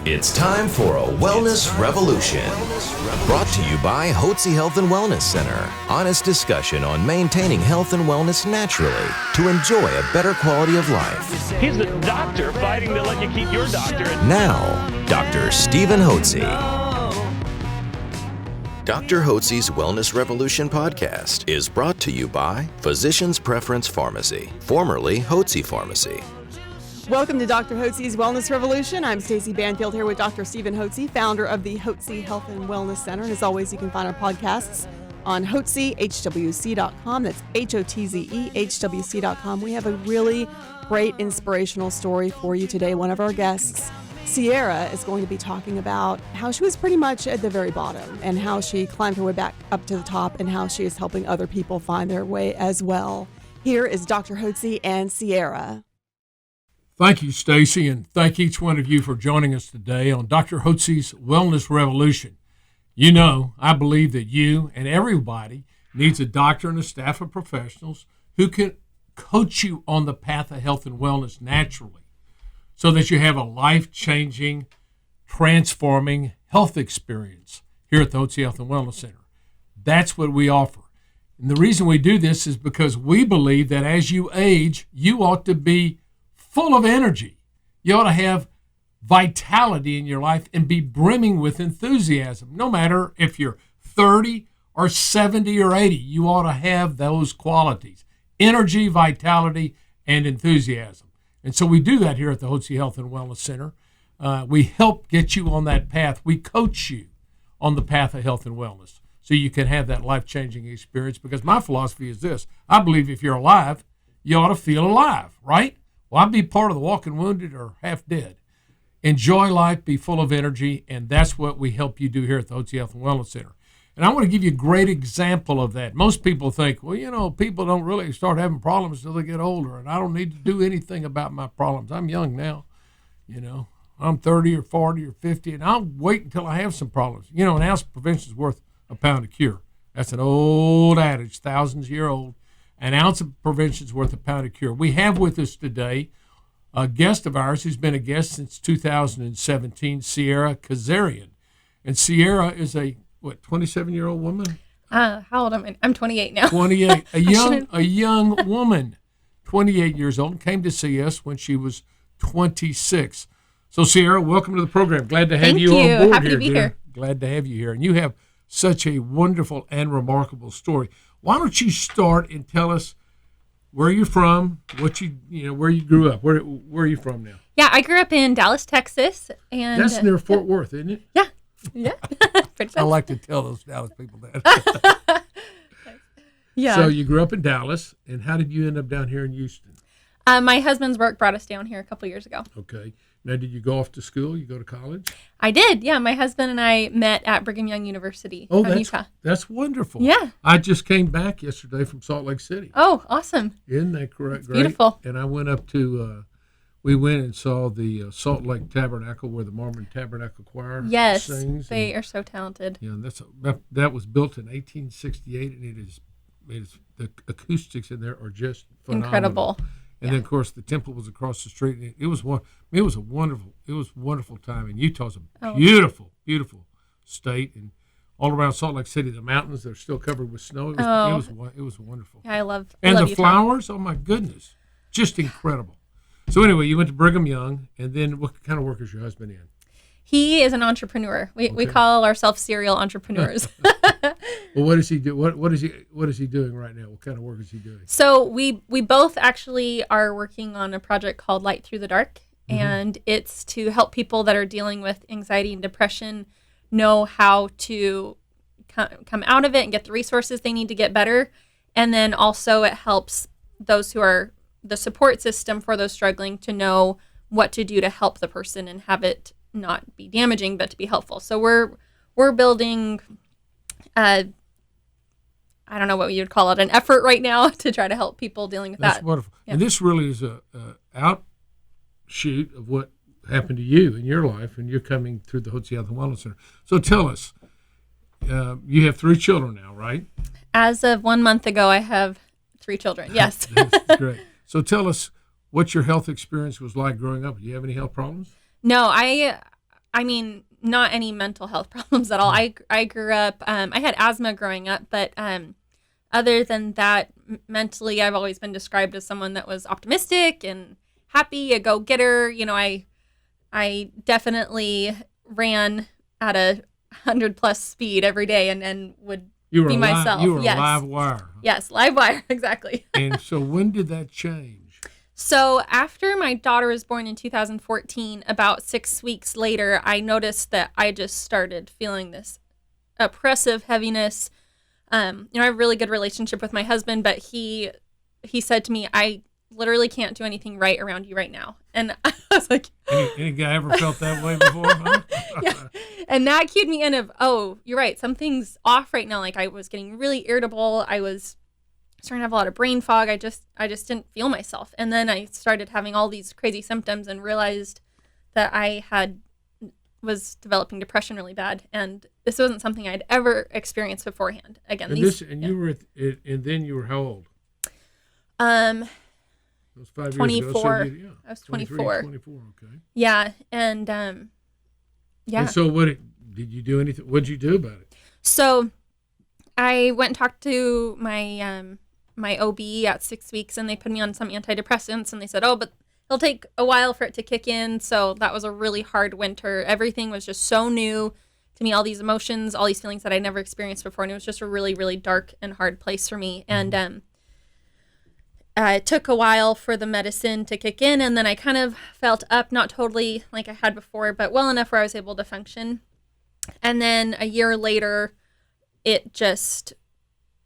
It's time for a Wellness Revolution. Brought to you by Hotze Health and Wellness Center. Honest discussion on maintaining health and wellness naturally to enjoy a better quality of life. He's the doctor fighting to let you keep your doctorate. Now, Dr. Stephen Hotze. Dr. Hotze's Wellness Revolution podcast is brought to you by Physicians Preference Pharmacy, formerly Hotze Pharmacy. Welcome to Dr. Hotze's Wellness Revolution. I'm Stacey Banfield here with Dr. Stephen Hotze, founder of the Hotze Health and Wellness Center. And as always, you can find our podcasts on hotzehwc.com. That's HOTZEHWC.com. We have a really great inspirational story for you today. One of our guests, Ciera, is going to be talking about how she was pretty much at the very bottom and how she climbed her way back up to the top and how she is helping other people find their way as well. Here is Dr. Hotze and Ciera. Thank you, Stacey, and thank each one of you for joining us today on Dr. Hotze's Wellness Revolution. You know, I believe that you and everybody needs a doctor and a staff of professionals who can coach you on the path of health and wellness naturally so that you have a life-changing, transforming health experience here at the Hotze Health and Wellness Center. That's what we offer. And the reason we do this is because we believe that as you age, you ought to be full of energy. You ought to have vitality in your life and be brimming with enthusiasm. No matter if you're 30 or 70 or 80, you ought to have those qualities: energy, vitality, and enthusiasm. And so we do that here at the Hotze Health and Wellness Center. We help get you on that path. We coach you on the path of health and wellness so you can have that life-changing experience, because my philosophy is this: I believe if you're alive, you ought to feel alive, right? Well, I'd be part of the walking wounded or half dead. Enjoy life, be full of energy, and that's what we help you do here at the Hotze Health and Wellness Center. And I want to give you a great example of that. Most people think, well, you know, people don't really start having problems until they get older, and I don't need to do anything about my problems. I'm young now, you know. I'm 30 or 40 or 50, and I'll wait until I have some problems. You know, an ounce of prevention is worth a pound of cure. That's an old adage, thousands of years old. An ounce of prevention is worth a pound of cure. We have with us today a guest of ours who's been a guest since 2017, Ciera Kizerian. And Ciera is a, 27-year-old woman? How old am I? I'm 28 now. 28. A young woman, 28 years old, came to see us when she was 26. So, Ciera, welcome to the program. Glad to have you on board. Happy to be here. Glad to have you here. And you have such a wonderful and remarkable story. Why don't you start and tell us where you're from, where you grew up? Where are you from now? Yeah, I grew up in Dallas, Texas, and that's near Fort Worth, isn't it? Yeah. Pretty I like to tell those Dallas people that. Yeah. So you grew up in Dallas, and how did you end up down here in Houston? My husband's work brought us down here a couple years ago. Okay. Now, did you go off to school? You go to college? I did. Yeah, my husband and I met at Brigham Young University in Utah. That's wonderful. Yeah. I just came back yesterday from SaltAke City. Oh, awesome. Isn't that correct? Great. Beautiful. And I went up to, we went and saw the Salt Lake Tabernacle where the Mormon Tabernacle Choir sings. They are so talented. Yeah, and that was built in 1868, and it is the acoustics in there are just phenomenal. Incredible. And then, of course, the temple was across the street. And it was a wonderful time. And Utah's a beautiful, beautiful state. And all around Salt Lake City, the mountains, they're still covered with snow. It was wonderful. Yeah, I love the flowers, oh my goodness, just incredible. So anyway, you went to Brigham Young, and then what kind of work is your husband in? He is an entrepreneur. We call ourselves serial entrepreneurs. Well, what does he do? What is he doing right now? What kind of work is he doing? So we both actually are working on a project called Light Through the Dark, and it's to help people that are dealing with anxiety and depression know how to come out of it and get the resources they need to get better. And then also it helps those who are the support system for those struggling to know what to do to help the person and have it not be damaging, but to be helpful. So we're building, I don't know what you would call it, an effort right now to try to help people dealing with that. That's wonderful. Yeah. And this really is a outshoot of what happened to you in your life, and you're coming through the Hotze Health and Wellness Center. So tell us, you have 3 children now, right? As of 1 month ago, I have 3 children. Yes. That's great. So tell us what your health experience was like growing up. Do you have any health problems? No, I I mean, not any mental health problems at all. I grew up, I had asthma growing up, but other than that, mentally, I've always been described as someone that was optimistic and happy, a go-getter. You know, I definitely ran at 100+ speed every day and would be myself. You were yes. a live wire. Yes, Livewire, exactly. And so when did that change? So after my daughter was born in 2014, about 6 weeks later, I noticed that I just started feeling this oppressive heaviness. You know, I have a really good relationship with my husband, but he said to me, I literally can't do anything right around you right now. And I was like, any guy ever felt that way before? Huh? yeah. And that cued me in of, oh, you're right, something's off right now. Like I was getting really irritable. I was starting to have a lot of brain fog. I just didn't feel myself. And then I started having all these crazy symptoms and realized that I was developing depression really bad. And this wasn't something I'd ever experienced beforehand. Again, and then you were how old? It was 5 years 24. ago. So I was 24. 24, okay. Yeah. And yeah. And so did you do anything? What did you do about it? So I went and talked to my my OB at 6 weeks, and they put me on some antidepressants, and they said, oh, but it'll take a while for it to kick in. So that was a really hard winter. Everything was just so new to me, all these emotions, all these feelings that I never experienced before. And it was just a really, really dark and hard place for me. And it took a while for the medicine to kick in, and then I kind of felt up, not totally like I had before, but well enough where I was able to function. And then a year later, it just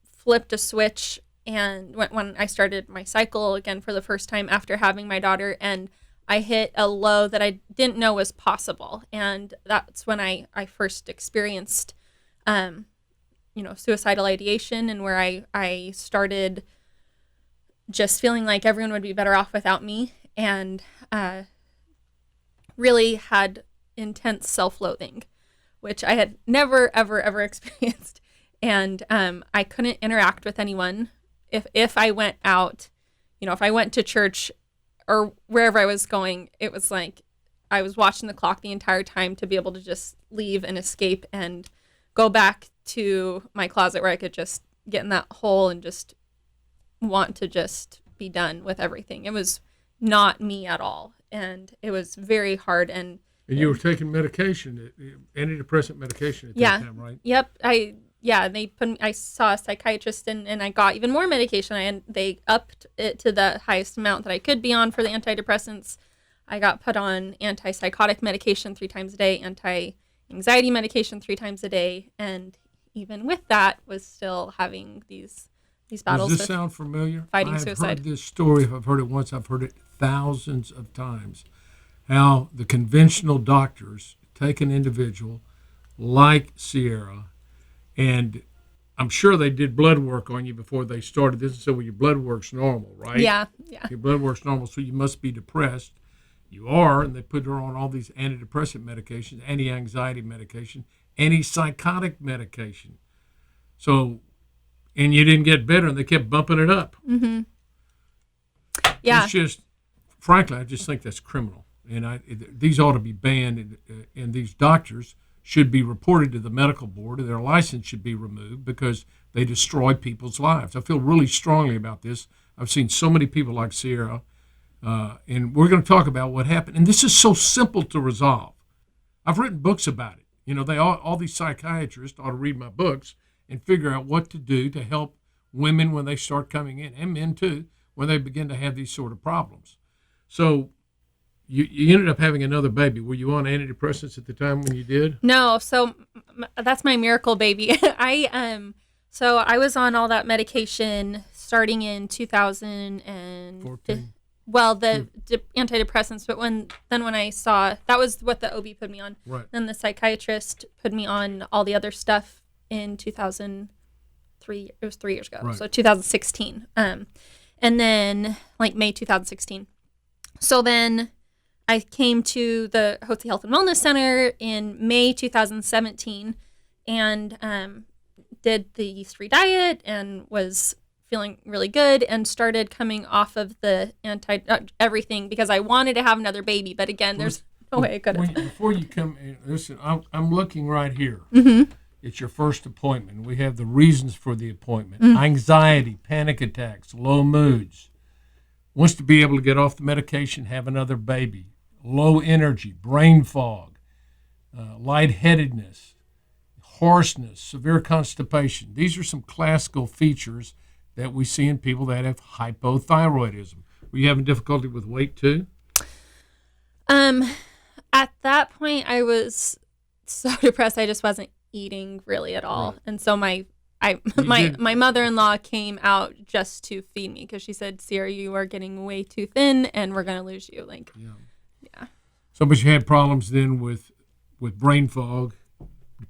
flipped a switch, and when I started my cycle again for the first time after having my daughter, and I hit a low that I didn't know was possible. And that's when I first experienced, suicidal ideation, and where I started just feeling like everyone would be better off without me, and really had intense self-loathing, which I had never, ever, ever experienced. And I couldn't interact with anyone. If I went out, if I went to church or wherever I was going, it was like I was watching the clock the entire time to be able to just leave and escape and go back to my closet where I could just get in that hole and just want to just be done with everything. It was not me at all. And it was very hard. And you were taking medication, antidepressant medication at that time, right? Yep. I saw a psychiatrist and I got even more medication, and they upped it to the highest amount that I could be on for the antidepressants. I got put on antipsychotic medication 3 times a day, anti-anxiety medication 3 times a day, and even with that was still having these battles. Does this sound familiar? Fighting suicide. I've heard this story. If I've heard it once, I've heard it thousands of times. How the conventional doctors take an individual like Ciera, and I'm sure they did blood work on you before they started this. So your blood work's normal, right? Yeah. Your blood work's normal, so you must be depressed. You are, and they put her on all these antidepressant medications, anti-anxiety medication, antipsychotic medication. So, and you didn't get better, and they kept bumping it up. Mm-hmm. Yeah. It's just, frankly, I just think that's criminal. And these ought to be banned, and these doctors should be reported to the medical board, and their license should be removed because they destroy people's lives. I feel really strongly about this. I've seen so many people like Ciera, and we're going to talk about what happened. And this is so simple to resolve. I've written books about it. All these psychiatrists ought to read my books and figure out what to do to help women when they start coming in, and men too, when they begin to have these sort of problems. So you ended up having another baby. Were you on antidepressants at the time when you did? No, so that's my miracle baby. I was on all that medication starting in 2014. Well, the antidepressants, but when I saw that was what the OB put me on. Right. Then the psychiatrist put me on all the other stuff in 2003. It was 3 years ago, right. So 2016. And then like May 2016. So then I came to the Hotze Health and Wellness Center in May 2017 and did the yeast-free diet and was feeling really good and started coming off of the everything because I wanted to have another baby. But again, no way I could have. Before you come in, listen, I'm looking right here. It's your first appointment. We have the reasons for the appointment: anxiety, panic attacks, low moods, wants to be able to get off the medication, have another baby, low energy, brain fog, lightheadedness, hoarseness, severe constipation. These are some classical features that we see in people that have hypothyroidism. Were you having difficulty with weight too? At that point, I was so depressed. I just wasn't eating really at all, Right. and so my mother-in-law came out just to feed me because she said, "Ciera, you are getting way too thin, and we're gonna lose you." Like, yeah. So, but you had problems then with brain fog,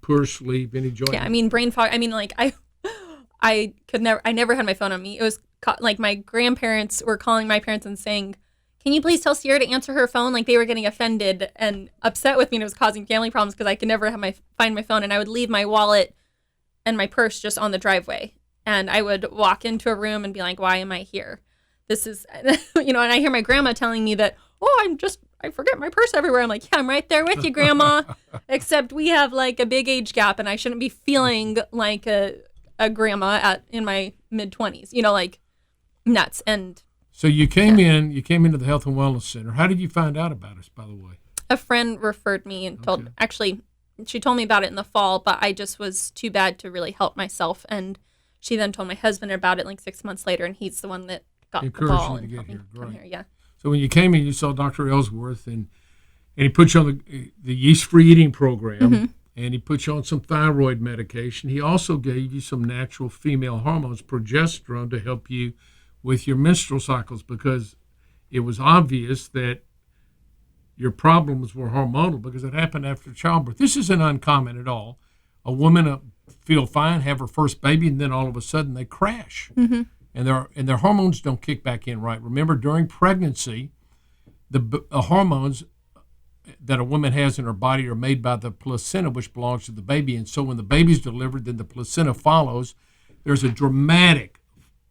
poor sleep, any joint? Yeah, I mean brain fog. I mean, like I never had my phone on me. It was like my grandparents were calling my parents and saying, "Can you please tell Ciera to answer her phone?" Like they were getting offended and upset with me, and it was causing family problems because I could never find my phone, and I would leave my wallet and my purse just on the driveway, and I would walk into a room and be like, "Why am I here? This is," and I hear my grandma telling me that, "Oh, I forget my purse everywhere." I'm like, "Yeah, I'm right there with you, Grandma," except we have like a big age gap, and I shouldn't be feeling like a grandma in my mid-20s, like nuts. And so you came into the Health and Wellness Center. How did you find out about us, by the way? a friend referred me and she told me about it in the fall, but I just was too bad to really help myself. And she then told my husband about it like 6 months later, and he's the one that got the ball and helped me come here. Yeah. So when you came in, you saw Dr. Ellsworth, and he put you on the yeast-free eating program, and he put you on some thyroid medication. He also gave you some natural female hormones, progesterone, to help you with your menstrual cycles, because it was obvious that your problems were hormonal because it happened after childbirth. This isn't uncommon at all. A woman feel fine, have her first baby, and then all of a sudden they crash. And their hormones don't kick back in right. Remember, during pregnancy, the hormones that a woman has in her body are made by the placenta, which belongs to the baby. And so when the baby's delivered, then the placenta follows. There's a dramatic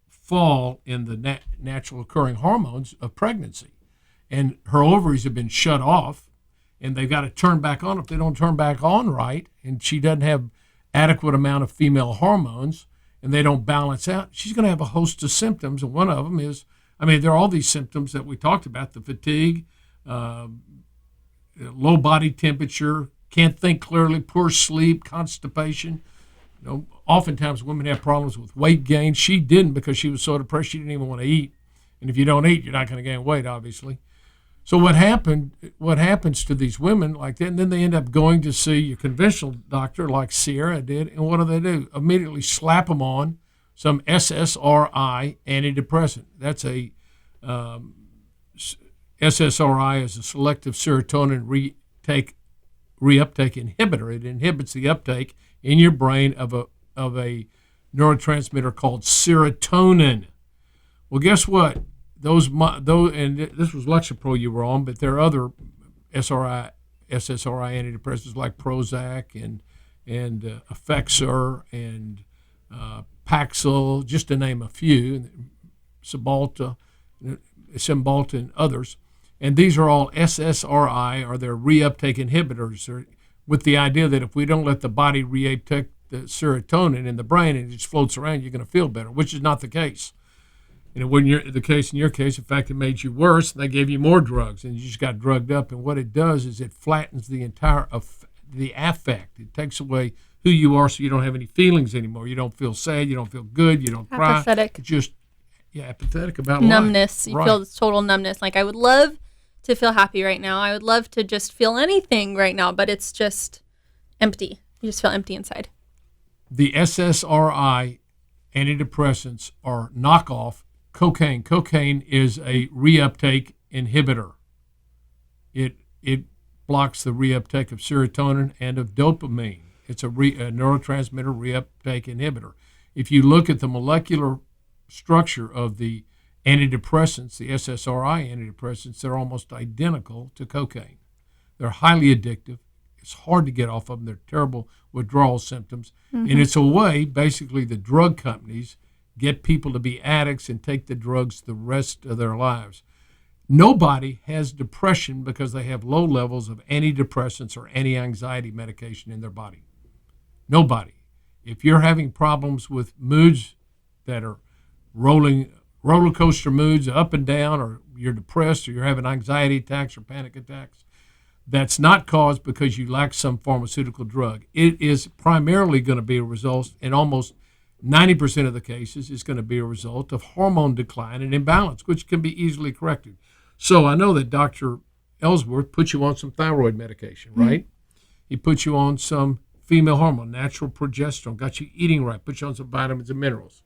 fall in the natural occurring hormones of pregnancy. And her ovaries have been shut off, and they've got to turn back on. If they don't turn back on right, and she doesn't have adequate amount of female hormones, and they don't balance out, she's going to have a host of symptoms. And one of them is, there are all these symptoms that we talked about: the fatigue, low body temperature, can't think clearly, poor sleep, constipation. Oftentimes women have problems with weight gain. She didn't, because she was so depressed she didn't even want to eat. And if you don't eat, you're not going to gain weight, obviously. So what happens to these women like that? And then they end up going to see your conventional doctor like Ciera did. And what do? Immediately slap them on some SSRI antidepressant. That's SSRI is a selective serotonin reuptake inhibitor. It inhibits the uptake in your brain of a neurotransmitter called serotonin. Well, guess what? Those and this was Lexapro you were on, but there are other SSRI antidepressants like Prozac and Effexor and Paxil, just to name a few, Cymbalta, and others. And these are all SSRI, or they're reuptake inhibitors, with the idea that if we don't let the body reuptake the serotonin in the brain and it just floats around, you're going to feel better, which is not the case. And it wasn't the case in your case. In fact, it made you worse, and they gave you more drugs, and you just got drugged up. And what it does is it flattens the entire the affect. It takes away who you are, so you don't have any feelings anymore. You don't feel sad. You don't feel good. You don't cry. Apathetic. Apathetic about numbness. life. You feel this total numbness. Like, I would love to feel happy right now. I would love to just feel anything right now, but it's just empty. You just feel empty inside. The SSRI antidepressants are knockoff cocaine. Cocaine is a reuptake inhibitor. It blocks the reuptake of serotonin and of dopamine. It's a neurotransmitter reuptake inhibitor. If you look at the molecular structure of the antidepressants, the SSRI antidepressants, they're almost identical to cocaine. They're highly addictive. It's hard to get off of them. They're terrible withdrawal symptoms. And it's a way, basically, the drug companies get people to be addicts and take the drugs the rest of their lives. nobody has depression because they have low levels of antidepressants or anti-anxiety medication in their body. Nobody. If you're having problems with moods that are roller coaster moods up and down, or you're depressed, or you're having anxiety attacks or panic attacks, that's not caused because you lack some pharmaceutical drug. It is primarily going to be a result, in almost 90% of the cases, is going to be a result of hormone decline and imbalance, which can be easily corrected. So I know that Dr. Ellsworth put you on some thyroid medication, right? He put you on some female hormone, natural progesterone, got you eating right, put you on some vitamins and minerals.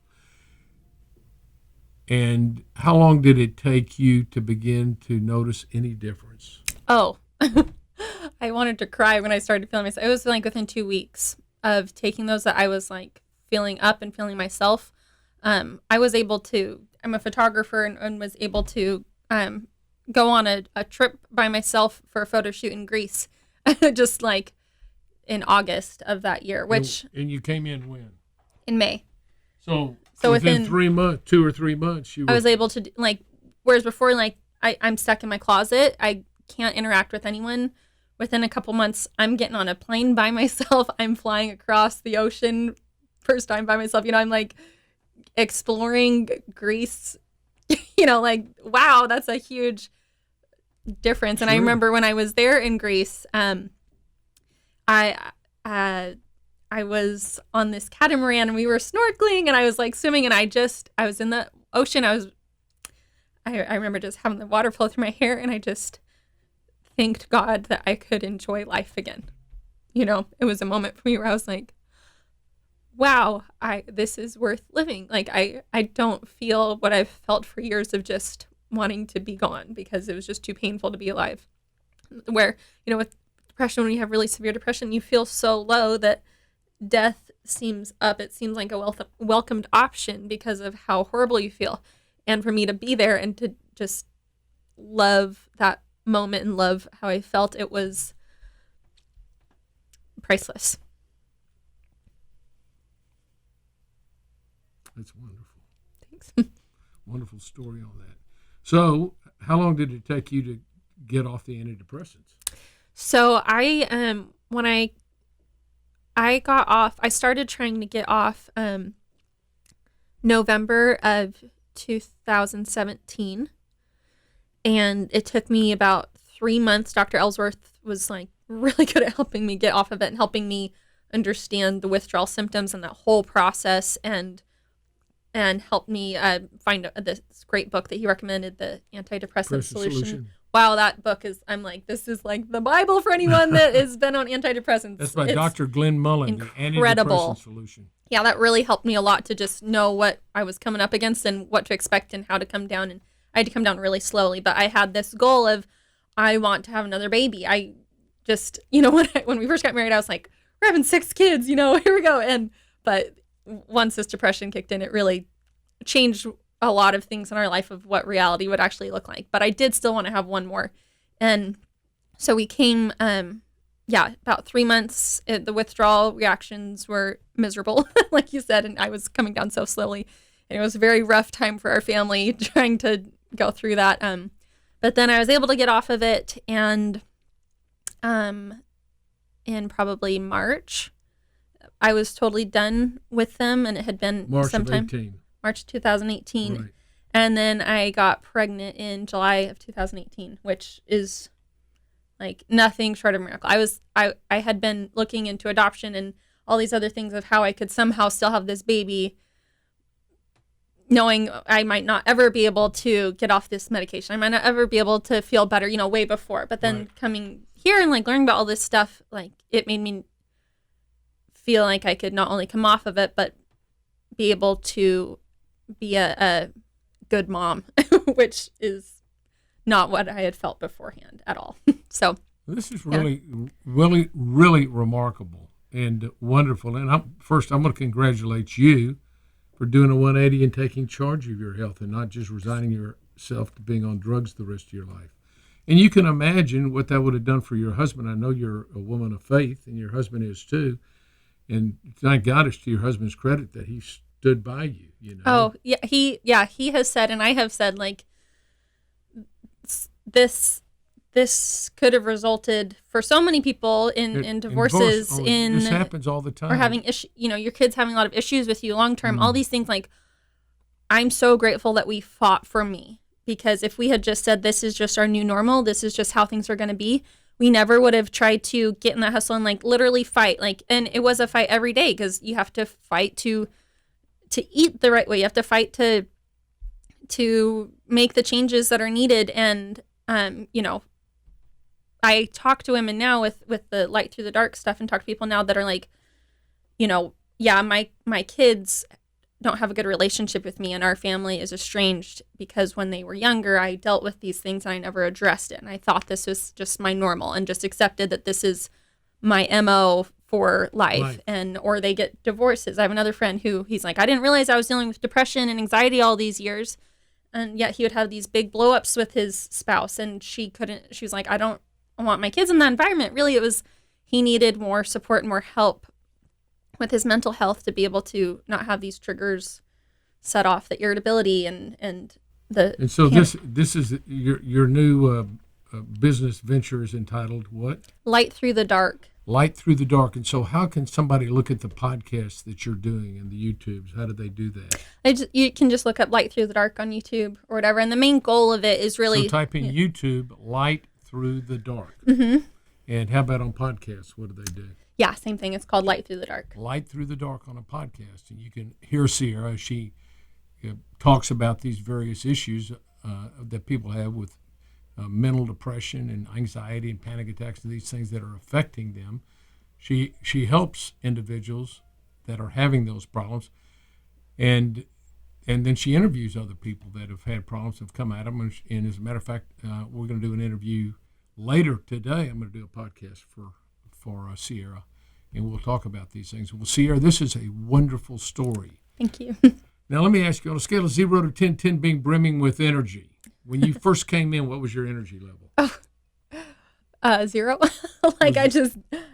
And how long did it take you to begin to notice any difference? Oh, I wanted to cry when I started feeling myself. It was like within 2 weeks of taking those that I was like feeling up and feeling myself. I was able to, I'm a photographer and was able to go on a trip by myself for a photo shoot in Greece, just like in August of that year, which. And you came in when? In May. So within 3 months, 2 or 3 months, I was able to, like, whereas before, like, I'm stuck in my closet. I can't interact with anyone. Within a couple months, I'm getting on a plane by myself. I'm flying across the ocean, first time by myself. You know, I'm like exploring Greece, you know, like, wow, that's a huge difference. Sure. And I remember when I was there in Greece, I was on this catamaran and we were snorkeling and I was like swimming and I was in the ocean. I remember just having the water flow through my hair and I just thanked God that I could enjoy life again. You know, it was a moment for me where I was like, wow, this is worth living. Like I don't feel what I've felt for years of just wanting to be gone because it was just too painful to be alive. Where, you know, with depression, when you have really severe depression, you feel so low that death seems up. It seems like a welcomed option because of how horrible you feel. And for me to be there and to just love that moment and love how I felt, it was priceless. That's wonderful. Thanks. Wonderful story on that. So how long did it take you to get off the antidepressants? So when I got off, I started trying to get off November of 2017. And it took me about 3 months. Dr. Ellsworth was like really good at helping me get off of it and helping me understand the withdrawal symptoms and that whole process and helped me find this great book that he recommended, the Anti-Depressant Solution. Wow, that book is, I'm like, this is like the Bible for anyone that has been on antidepressants. That's by Dr. Glenn Mullen, the Antidepressant Solution. Yeah, that really helped me a lot to just know what I was coming up against and what to expect and how to come down. And I had to come down really slowly, but I had this goal of, I want to have another baby. I just, you know, when we first got married, I was like, we're having 6 kids, you know, here we go. But once this depression kicked in, it really changed a lot of things in our life of what reality would actually look like. But I did still want to have one more. And so we came, about 3 months. The withdrawal reactions were miserable, like you said, and I was coming down so slowly. And it was a very rough time for our family trying to go through that. But then I was able to get off of it. And in probably March, I was totally done with them. And it had been March 2018. Right. And then I got pregnant in July of 2018, which is like nothing short of a miracle. I had been looking into adoption and all these other things of how I could somehow still have this baby, knowing I might not ever be able to get off this medication. I might not ever be able to feel better, you know, way before. But then coming here and like learning about all this stuff, like it made me feel like I could not only come off of it, but be able to be a good mom, which is not what I had felt beforehand at all. So this is really, really, really remarkable and wonderful. And I'm going to congratulate you for doing a 180 and taking charge of your health and not just resigning yourself to being on drugs the rest of your life. And you can imagine what that would have done for your husband. I know you're a woman of faith, and your husband is too. And thank God it's to your husband's credit that he stood by you, you know. Oh, yeah, he has said, and I have said, like, this could have resulted for so many people in divorces, this happens all the time, or having your kids having a lot of issues with you long term. All these things. Like, I'm so grateful that we fought for me, because if we had just said this is just our new normal, this is just how things are going to be, we never would have tried to get in that hustle and like literally fight. Like, and it was a fight every day, because you have to fight to eat the right way. You have to fight to make the changes that are needed. And I talk to women now with the light through the dark stuff, and talk to people now that are like, yeah, my kids don't have a good relationship with me, and our family is estranged because when they were younger, I dealt with these things and I never addressed it. And I thought this was just my normal, and just accepted that this is my MO for life. Or they get divorces. I have another friend who, he's like, I didn't realize I was dealing with depression and anxiety all these years. And yet he would have these big blow ups with his spouse, and she was like, I don't want my kids in that environment. Really, it was, he needed more support and more help with his mental health to be able to not have these triggers set off, the irritability and so this is your new business venture is entitled what? Light Through the Dark. Light Through the Dark. And so how can somebody look at the podcast that you're doing and the YouTubes? How do they do that? You can just look up Light Through the Dark on YouTube or whatever. And the main goal of it is really... So type in YouTube, Light Through the Dark. Mm-hmm. And how about on podcasts? What do they do? Yeah, same thing. It's called Light Through the Dark. Light Through the Dark on a podcast. And you can hear Ciera. She talks about these various issues that people have with mental depression and anxiety and panic attacks and these things that are affecting them. She helps individuals that are having those problems, and then she interviews other people that have had problems, have come at them. And as a matter of fact, we're going to do an interview later today. I'm going to do a podcast for Ciera, and we'll talk about these things. Well, Ciera, this is a wonderful story. Thank you. Now, let me ask you, on a scale of 0 to 10, 10 being brimming with energy, when you first came in, what was your energy level? 0. Like, I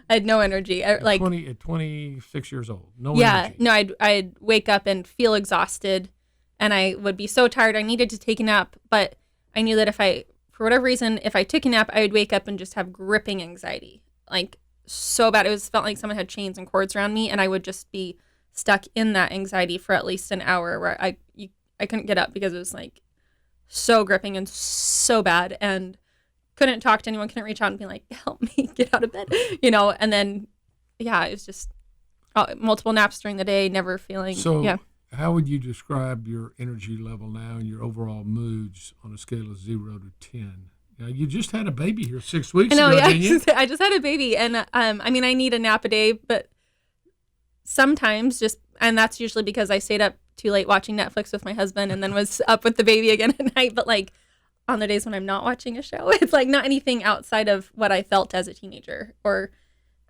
had no energy. At 26 years old, no energy. Yeah, no, I'd wake up and feel exhausted, and I would be so tired. I needed to take a nap, but I knew that for whatever reason, if I took a nap, I would wake up and just have gripping anxiety, like so bad. Felt like someone had chains and cords around me, and I would just be stuck in that anxiety for at least an hour, where I couldn't get up because it was like so gripping and so bad, and couldn't talk to anyone, couldn't reach out and be like, help me get out of bed, and then, yeah, it was just multiple naps during the day, never feeling, How would you describe your energy level now and your overall moods on a scale of 0 to 10? Now, you just had a baby here 6 weeks ago, didn't you? I just had a baby, and I need a nap a day, but sometimes and that's usually because I stayed up too late watching Netflix with my husband and then was up with the baby again at night. But like on the days when I'm not watching a show, it's like not anything outside of what I felt as a teenager, or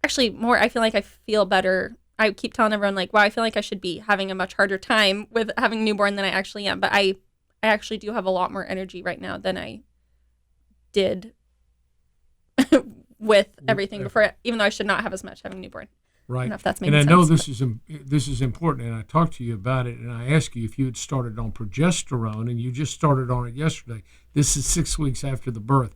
actually more, I feel like I feel better. I keep telling everyone like, wow, I feel like I should be having a much harder time with having a newborn than I actually am. But I actually do have a lot more energy right now than I did with everything before, even though I should not have as much having a newborn. Right. I don't know if that's making sense. And I know but this is important, and I talked to you about it, and I asked you if you had started on progesterone, and you just started on it yesterday. This is 6 weeks after the birth.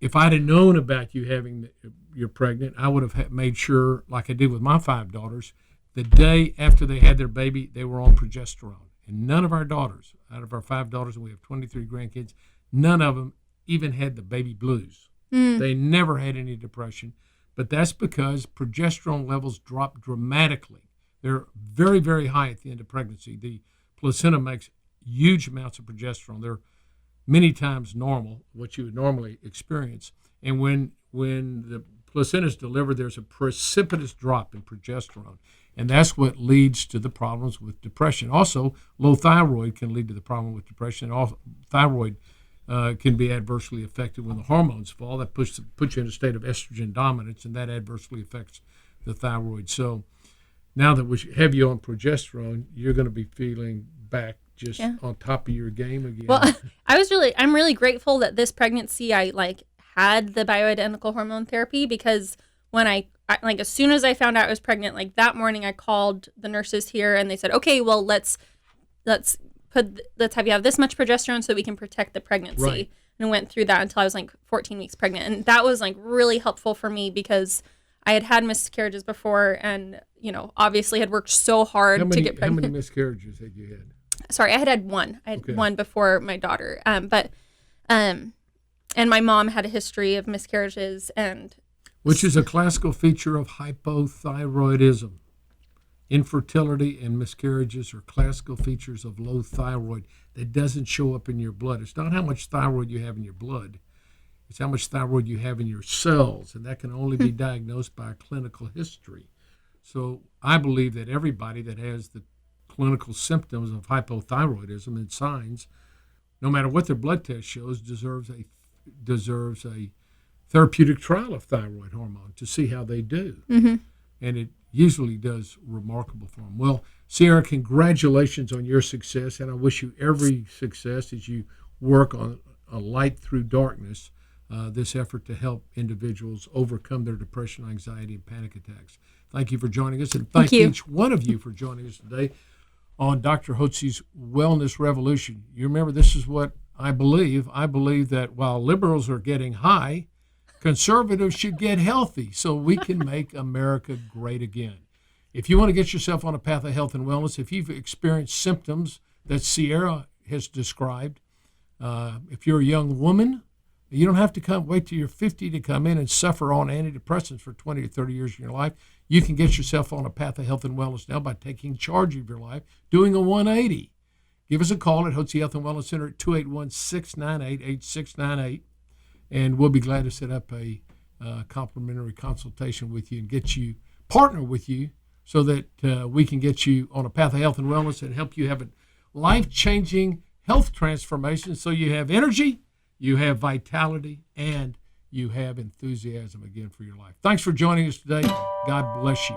If I'd have known about you you're pregnant, I would have made sure, like I did with my 5 daughters, the day after they had their baby, they were on progesterone. And none of our daughters, out of our 5 daughters, and we have 23 grandkids, none of them even had the baby blues. They never had any depression. But that's because progesterone levels drop dramatically. They're very, very high at the end of pregnancy. The placenta makes huge amounts of progesterone. They're many times normal, what you would normally experience. And when the placenta is delivered, there's a precipitous drop in progesterone. And that's what leads to the problems with depression. Also, low thyroid can lead to the problem with depression. Also, thyroid can be adversely affected when the hormones fall. That puts you in a state of estrogen dominance, and that adversely affects the thyroid. So now that we have you on progesterone, you're going to be feeling back just on top of your game again. Well, I'm really grateful that this pregnancy I had the bioidentical hormone therapy, because when I as soon as I found out I was pregnant, like that morning I called the nurses here and they said, okay, well let's have you have this much progesterone so we can protect the pregnancy. Right. and went through that until I was like 14 weeks pregnant. And that was like really helpful for me because I had had miscarriages before and, obviously had worked so hard to get pregnant. How many miscarriages had you had? Sorry, I had one. I had one before my daughter. And my mom had a history of miscarriages which is a classical feature of hypothyroidism. Infertility and miscarriages are classical features of low thyroid that doesn't show up in your blood. It's not how much thyroid you have in your blood. It's how much thyroid you have in your cells, and that can only be diagnosed by a clinical history. So I believe that everybody that has the clinical symptoms of hypothyroidism and signs, no matter what their blood test shows, deserves a therapeutic trial of thyroid hormone to see how they do. Mm-hmm. And it usually does remarkable for them. Well, Ciera, congratulations on your success, and I wish you every success as you work on a light through darkness, this effort to help individuals overcome their depression, anxiety, and panic attacks. Thank you for joining us, and thank each one of you for joining us today on Dr. Hotze's Wellness Revolution. You remember, this is what I believe. I believe that while liberals are getting high, conservatives should get healthy so we can make America great again. If you want to get yourself on a path of health and wellness, if you've experienced symptoms that Ciera has described, if you're a young woman, you don't have to wait till you're 50 to come in and suffer on antidepressants for 20 or 30 years of your life. You can get yourself on a path of health and wellness now by taking charge of your life, doing a 180. Give us a call at Hotze Health Wellness Center at 281-698-8698, and we'll be glad to set up a complimentary consultation with you and partner with you so that we can get you on a path of health and wellness and help you have a life-changing health transformation so you have energy, you have vitality, and you have enthusiasm again for your life. Thanks for joining us today. God bless you.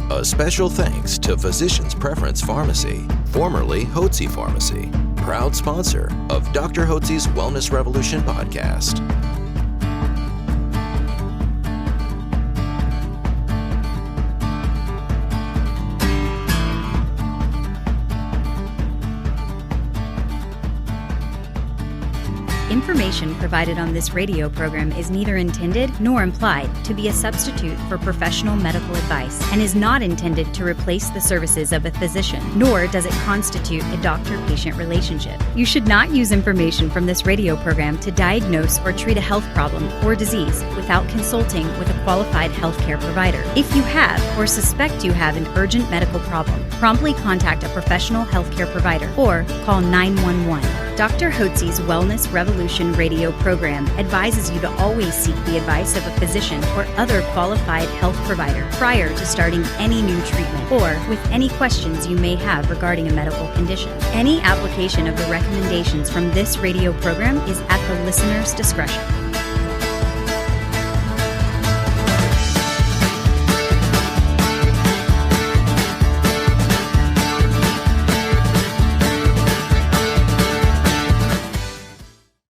A special thanks to Physicians Preference Pharmacy, formerly Hotze Pharmacy, proud sponsor of Dr. Hotze's Wellness Revolution podcast. Information provided on this radio program is neither intended nor implied to be a substitute for professional medical advice and is not intended to replace the services of a physician, nor does it constitute a doctor-patient relationship. You should not use information from this radio program to diagnose or treat a health problem or disease without consulting with a qualified healthcare provider. If you have or suspect you have an urgent medical problem, promptly contact a professional healthcare provider or call 911. Dr. Hotze's Wellness Revolution radio program advises you to always seek the advice of a physician or other qualified health provider prior to starting any new treatment or with any questions you may have regarding a medical condition. Any application of the recommendations from this radio program is at the listener's discretion.